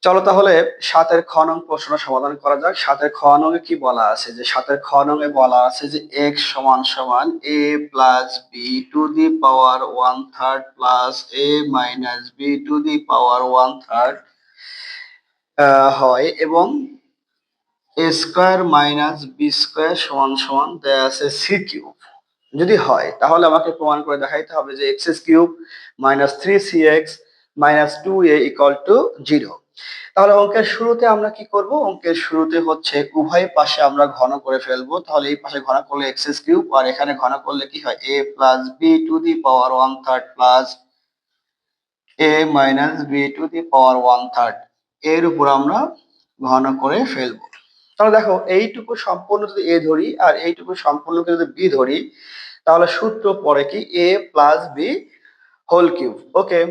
চলো তাহলে 7-এর খ নং প্রশ্ন সমাধান করা যাক। 7-এর খ নং-এ কি বলা আছে, যে 7-এর খ নং-এ বলা আছে যে x সমান সমান a plus b to the power 1/3 plus a minus b to the power 1/3 হয়, এবং a square minus B square সমান সমান দেয়া আছে সি কিউব। যদি হয় তাহলে আমাকে প্রমাণ করে দেখাইতে হবে যে x cube minus 3cx minus 2a equal to 0। তাহলে অঙ্কের শুরুতে আমরা কি করব, অঙ্কের শুরুতে হচ্ছে উভয় পাশে আমরা ঘন করে ফেলবো। তাহলে এই পাশে ঘন করলে এক্স কিউব, আর এখানে ঘন করলে কি হয়, a plus b to the power 1/3 plus a minus b to the power 1/3 এর উপর আমরা ঘন করে ফেলবো। তাহলে দেখো এইটুকু সম্পূর্ণ যদি a ধরি আর এইটুকু সম্পূর্ণকে যদি b ধরি, তাহলে সূত্র পড়ে কি a plus b whole cube. Okay,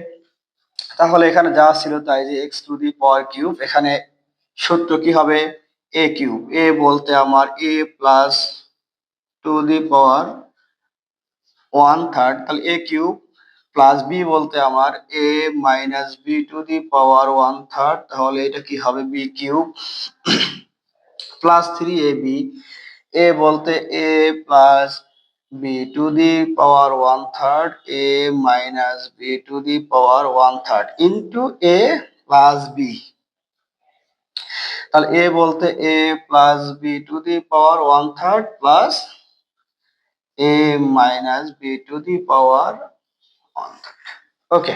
তাহলে এখানে যা ছিল তাই, যে x to the power cube, এখানে সূত্র কি হবে, এ কিউব। এ বলতে আমার এ প্লাস টু দি পাওয়ার 1/3, তাহলে এ কিউব, প্লাস বি বলতে আমার এ minus b to the power 1/3, তাহলে এটা কি হবে, B cube, plus 3ab। A বলতে a plus b to the power 1/3 a minus b to the power 1/3 into a plus b. তাহলে a বলতে a plus b to the power 1/3 plus a minus b to the power 1/3। Okay,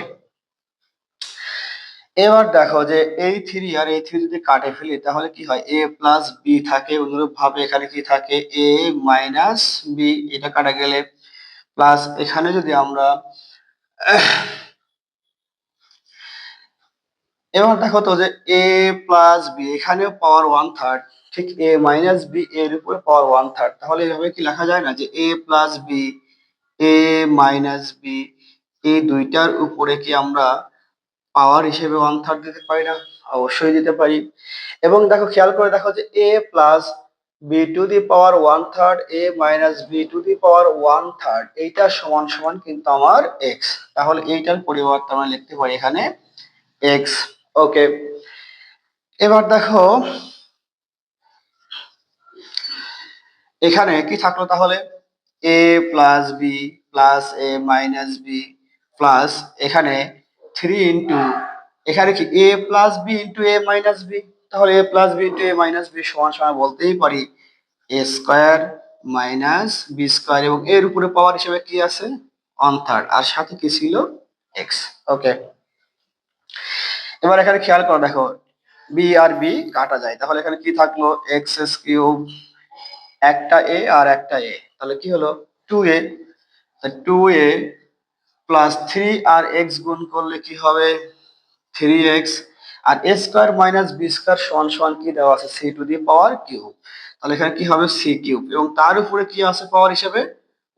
এবার দেখো যে এই three আর এই three যদি কাটে ফেলি তাহলে কি হয়, এ প্লাস বি থাকে, অনুরূপ ভাবে এখানে কি থাকে, এ মাইনাস বি, এটা কাটা গেলে প্লাস এখানে যদি আমরা এবার দেখো তো যে এ প্লাস বি এখানেও পাওয়ার 1/3, ঠিক এ মাইনাস বি এর উপরে পাওয়ার 1/3, তাহলে এভাবে কি লেখা যায় না যে a plus B A minus B, এই দুইটার উপরে কি আমরা পাওয়ার হিসেবে 1/3 দিতে পারি না? অবশ্যই দিতে পারি। এবং দেখো খেয়াল করে দেখো যে a plus b to the power 1/3 a minus b to the power 1/3 এইটা সমান সমান কিন্তু আমার এক্স। তাহলে এইটার পরিবর্তে আমরা লিখতে পারি এখানে এক্স। ওকে, এবার দেখো এখানে কি থাকলো, তাহলে এ plus B plus a minus B plus এখানে 3 ইন্টু এখানে কি এ প্লাস বি ইন্টু এ মাইনাস বি, তাহলে এ প্লাস বি ইন্টু এ মাইনাস বি সমান সমান বলতেই পারি এ স্কয়ার মাইনাস বি স্কয়ার, এবং এর উপরে পাওয়ার হিসেবে কি আছে 1/3, আর সাথে কি ছিল এক্স। ওকে, এবার এখানে খেয়াল করো দেখো বি আর বি কাটা যায়, তাহলে এখানে কি থাকলো, এক্স কিউব, একটা এ আর একটা এ, তাহলে কি হলো 2a, 2a প্লাস 3 আর এক্স গুণ করলে কি হবে 3x, আর A square minus B square সমান সমান কি দেওয়া আছে, C to the power cube, তাহলে এখানে কি হবে সি কিউব, এবং তার উপরে কি আছে পাওয়ার হিসেবে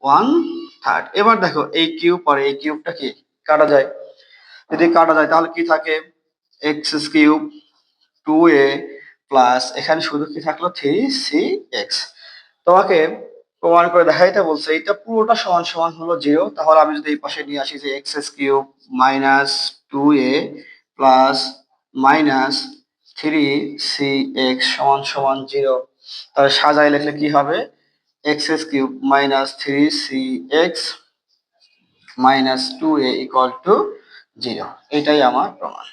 1/3। এবার দেখো এই কিউব পরে এই কিউবটা কি কাটা যায়, যদি কাটা যায় তাহলে কি থাকে, এক্স কিউব 2a প্লাস এখানে শুধু কি থাকলো 3cx। তোমাকে প্রমাণ করে দেখাইতে বলছে এটা পুরোটা সমান সমান হলো 0। তাহলে আমি যদি এই পাশে নিয়ে আসি যে x cube minus 2a plus minus 3cx সমান সমান 0, তাহলে সাজায় লিখলে কি হবে, x cube minus 3cx minus 2a equal to 0। এটাই আমার প্রমাণ।